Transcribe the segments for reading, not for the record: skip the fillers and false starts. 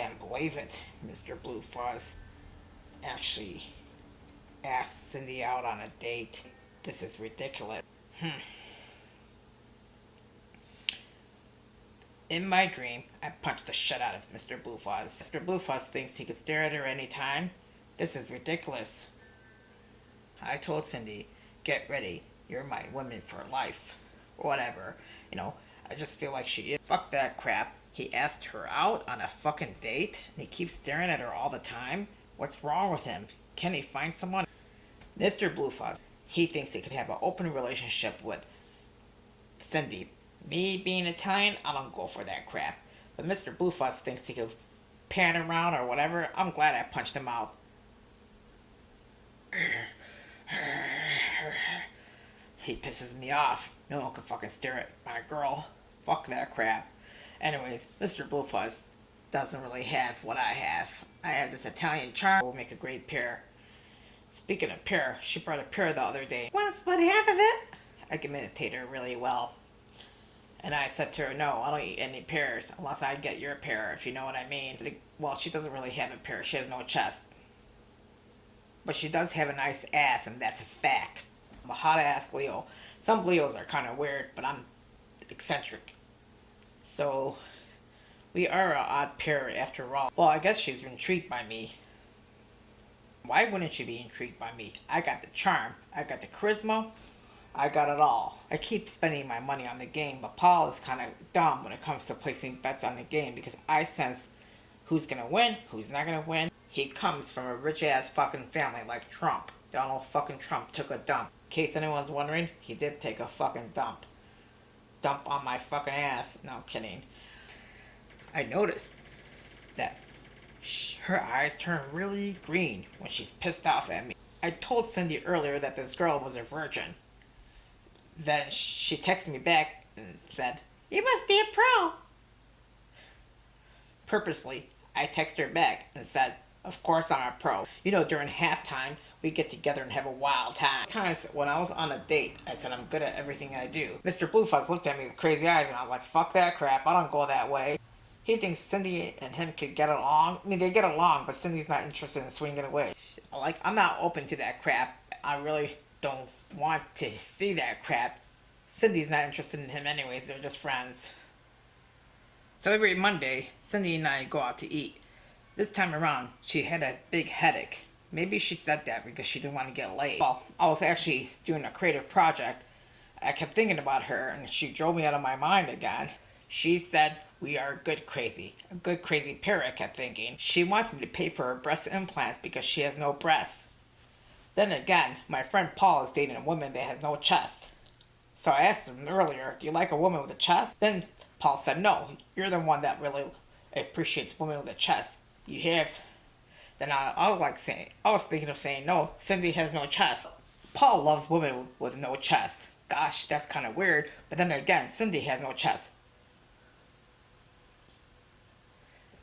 can't believe it. Mr. Blue Fuzz actually asked Cindy out on a date. This is ridiculous. In my dream, I punched the shit out of Mr. Blue Fuzz. Mr. Blue Fuzz thinks he could stare at her any time. This is ridiculous. I told Cindy, get ready. You're my woman for life. Or whatever. I just feel like she is. Fuck that crap. He asked her out on a fucking date, and he keeps staring at her all the time. What's wrong with him? Can he find someone? Mr. Blue Fuzz, he thinks he could have an open relationship with Cindy. Me being Italian, I don't go for that crap. But Mr. Blue Fuzz thinks he could pan around or whatever. I'm glad I punched him out. He pisses me off. No one can fucking stare at my girl. Fuck that crap. Anyways, Mr. Blue Fuzz doesn't really have what I have. I have this Italian charm. We'll make a great pair. Speaking of pear, she brought a pear the other day. Want to split half of it? I can imitate her really well. And I said to her, no, I don't eat any pears unless I get your pear, if you know what I mean. Well, she doesn't really have a pear. She has no chest. But she does have a nice ass, and that's a fact. I'm a hot-ass Leo. Some Leos are kind of weird, but I'm eccentric. So, we are an odd pair after all. Well, I guess she's intrigued by me. Why wouldn't she be intrigued by me? I got the charm. I got the charisma. I got it all. I keep spending my money on the game, but Paul is kind of dumb when it comes to placing bets on the game because I sense who's going to win, who's not going to win. He comes from a rich-ass fucking family like Trump. Donald fucking Trump took a dump. In case anyone's wondering, he did take a fucking dump. Dump on my fucking ass. No, I'm kidding. I noticed that her eyes turn really green when she's pissed off at me. I told Cindy earlier that this girl was a virgin. Then she texted me back and said, you must be a pro. Purposely, I texted her back and said, of course I'm a pro. During halftime, we get together and have a wild time. Times when I was on a date, I said I'm good at everything I do. Mr. Blue Fuzz looked at me with crazy eyes and I was like, fuck that crap, I don't go that way. He thinks Cindy and him could get along. I mean, they get along, but Cindy's not interested in swinging away. I'm not open to that crap. I really don't want to see that crap. Cindy's not interested in him anyways, they're just friends. So every Monday, Cindy and I go out to eat. This time around, she had a big headache. Maybe she said that because she didn't want to get laid. Well, I was actually doing a creative project. I kept thinking about her and she drove me out of my mind again. She said, we are good crazy. A good crazy pair, I kept thinking. She wants me to pay for her breast implants because she has no breasts. Then again, my friend Paul is dating a woman that has no chest. So I asked him earlier, do you like a woman with a chest? Then Paul said, no, you're the one that really appreciates women with a chest. You have. Then I was thinking of saying, no, Cindy has no chest. Paul loves women with no chest. Gosh, that's kind of weird. But then again, Cindy has no chest.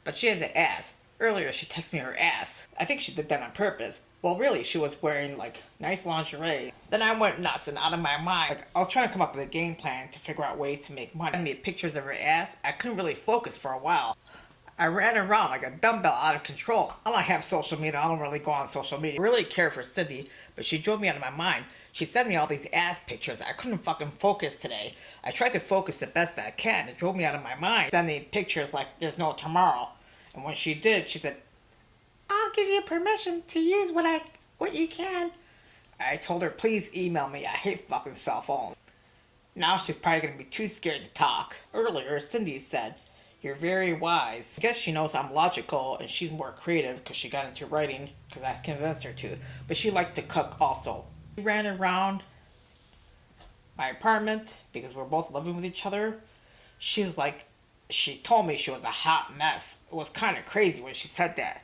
But she has an ass. Earlier, she texted me her ass. I think she did that on purpose. Well, really, she was wearing, nice lingerie. Then I went nuts and out of my mind. I was trying to come up with a game plan to figure out ways to make money. I made pictures of her ass. I couldn't really focus for a while. I ran around like a dumbbell out of control. I don't have social media. I don't really go on social media. I really care for Cindy, but she drove me out of my mind. She sent me all these ass pictures. I couldn't fucking focus today. I tried to focus the best I can. It drove me out of my mind. Sending pictures like there's no tomorrow. And when she did, she said, I'll give you permission to use what you can. I told her, please email me. I hate fucking cell phones. Now she's probably going to be too scared to talk. Earlier, Cindy said, you're very wise. I guess she knows I'm logical and she's more creative because she got into writing because I convinced her to. But she likes to cook also. We ran around my apartment because we're both living with each other. She told me she was a hot mess. It was kind of crazy when she said that.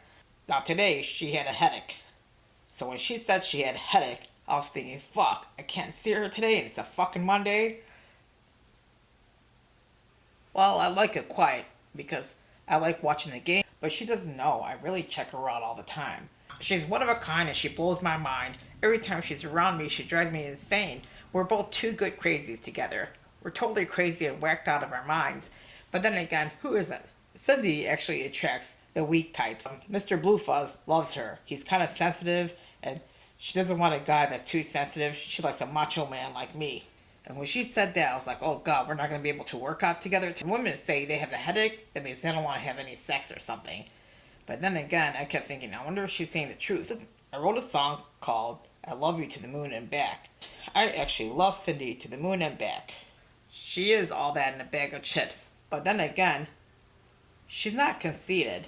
Now today, she had a headache. So when she said she had a headache, I was thinking, fuck, I can't see her today and it's a fucking Monday. Well, I like it quiet because I like watching the game, but she doesn't know. I really check her out all the time. She's one of a kind and she blows my mind. Every time she's around me, she drives me insane. We're both two good crazies together. We're totally crazy and whacked out of our minds. But then again, who is it? Cindy actually attracts the weak types. Mr. Blue Fuzz loves her. He's kind of sensitive, and she doesn't want a guy that's too sensitive. She likes a macho man like me. And when she said that, I was like, oh God, we're not going to be able to work out together. When women say they have a headache, that means they don't want to have any sex or something. But then again, I kept thinking, I wonder if she's saying the truth. I wrote a song called I Love You to the Moon and Back. I actually love Cindy to the moon and back. She is all that in a bag of chips. But then again, she's not conceited.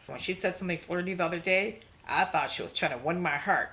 When she said something flirty the other day, I thought she was trying to win my heart.